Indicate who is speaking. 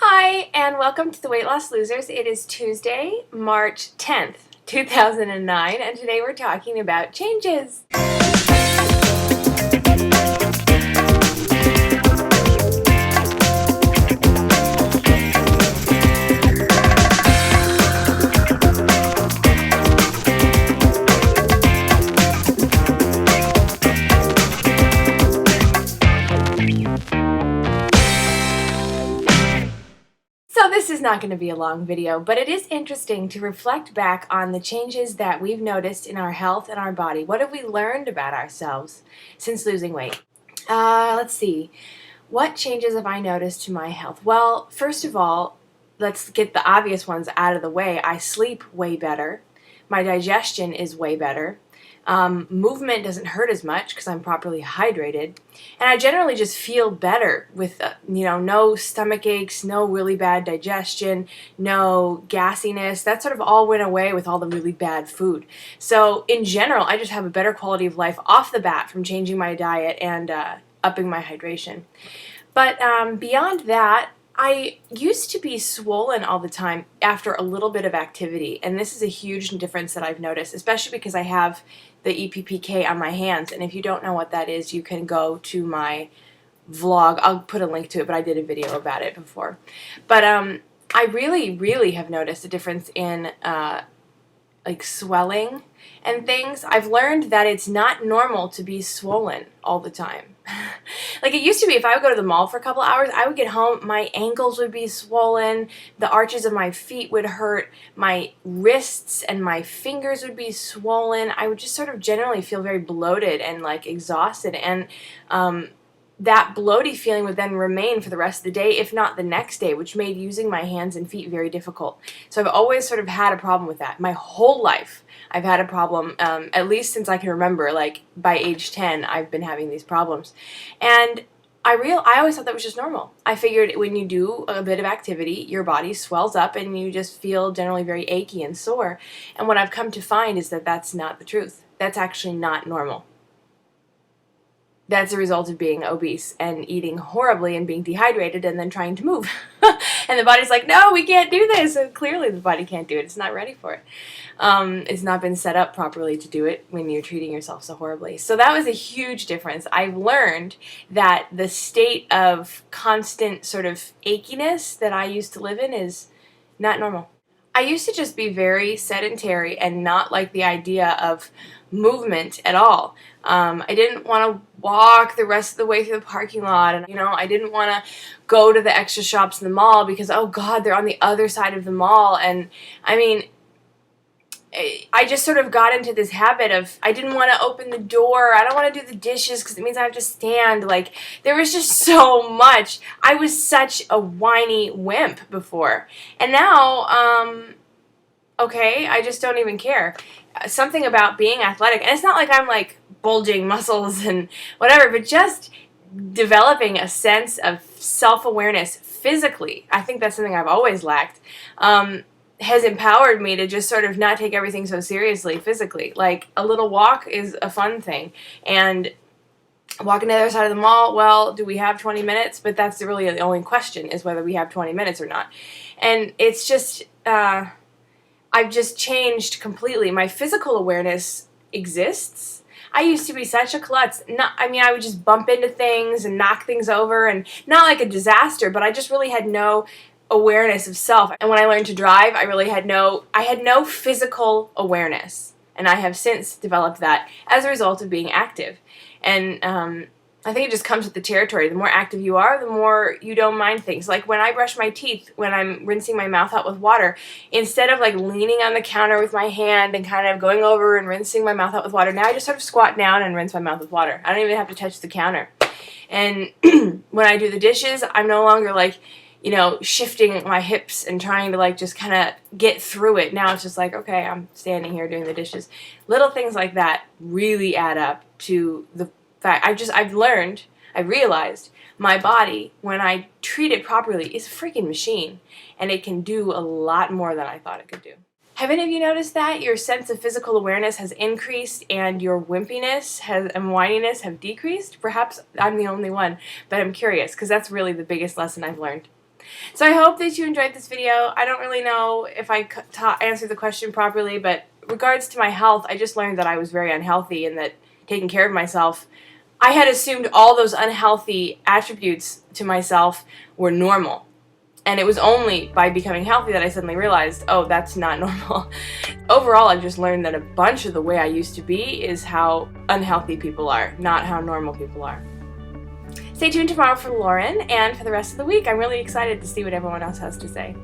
Speaker 1: Hi, and welcome to the Weight Loss Losers. It is Tuesday, March 10th, 2009, and today we're talking about changes. So this is not going to be a long video, but it is interesting to reflect back on the changes that we've noticed in our health and our body. What have we learned about ourselves since losing weight? Let's see. What changes have I noticed to my health? Well, first of all, let's get the obvious ones out of the way. I sleep way better. My digestion is way better. Movement doesn't hurt as much because I'm properly hydrated. And I generally just feel better with, no stomach aches, no really bad digestion, no gassiness. That sort of all went away with all the really bad food. So in general, I just have a better quality of life off the bat from changing my diet and upping my hydration. But beyond that, I used to be swollen all the time after a little bit of activity, and this is a huge difference that I've noticed, especially because I have the EPPK on my hands, and if you don't know what that is, you can go to my vlog. I'll put a link to it, but I did a video about it before. But I really have noticed a difference in like swelling and things. I've learned that it's not normal to be swollen all the time. Like it used to be, if I would go to the mall for a couple hours, I would get home, my ankles would be swollen, the arches of my feet would hurt, my wrists and my fingers would be swollen. I would just sort of generally feel very bloated and like exhausted, and that bloaty feeling would then remain for the rest of the day, if not the next day, which made using my hands and feet very difficult. So I've always sort of had a problem with that. My whole life I've had a problem, at least since I can remember, like by age 10, I've been having these problems. And I always thought that was just normal. I figured when you do a bit of activity, your body swells up and you just feel generally very achy and sore. And what I've come to find is that that's not the truth. That's actually not normal. That's a result of being obese and eating horribly and being dehydrated and then trying to move. And the body's like, no, we can't do this. And clearly the body can't do it. It's not ready for it. It's not been set up properly to do it when you're treating yourself so horribly. So that was a huge difference. I've learned that the state of constant sort of achiness that I used to live in is not normal. I used to just be very sedentary and not like the idea of movement at all. I didn't want to walk the rest of the way through the parking lot, and I didn't want to go to the extra shops in the mall because, oh God, they're on the other side of the mall. And I mean, I just sort of got into this habit of, I didn't want to open the door, I don't want to do the dishes because it means I have to stand. Like, there was just so much. I was such a whiny wimp before. And now, okay, I just don't even care. Something about being athletic, and it's not like I'm like bulging muscles and whatever, but just developing a sense of self-awareness physically. I think that's something I've always lacked. Has empowered me to just sort of not take everything so seriously physically. Like, a little walk is a fun thing. And walking to the other side of the mall, well, do we have 20 minutes? But that's really the only question, is whether we have 20 minutes or not. And it's just, I've just changed completely. My physical awareness exists. I used to be such a klutz. I would just bump into things and knock things over, and not like a disaster, but I just really had no awareness of self. And when I learned to drive, I had no physical awareness, and I have since developed that as a result of being active. And I think it just comes with the territory. The more active you are, the more you don't mind things. Like when I brush my teeth, when I'm rinsing my mouth out with water, instead of like leaning on the counter with my hand and kind of going over and rinsing my mouth out with water, now I just sort of squat down and rinse my mouth with water. I don't even have to touch the counter. And when I do the dishes, I'm no longer like, shifting my hips and trying to like just kind of get through it. Now it's just like, okay, I'm standing here doing the dishes. Little things like that really add up to the fact I realized my body, when I treat it properly, is a freaking machine, and it can do a lot more than I thought it could do. Have any of you noticed that your sense of physical awareness has increased and your wimpiness and whininess have decreased? Perhaps I'm the only one, but I'm curious because that's really the biggest lesson I've learned. So I hope that you enjoyed this video. I don't really know if I answered the question properly, but regards to my health, I just learned that I was very unhealthy and that taking care of myself, I had assumed all those unhealthy attributes to myself were normal. And it was only by becoming healthy that I suddenly realized, oh, that's not normal. Overall, I've just learned that a bunch of the way I used to be is how unhealthy people are, not how normal people are. Stay tuned tomorrow for Lauren, and for the rest of the week, I'm really excited to see what everyone else has to say.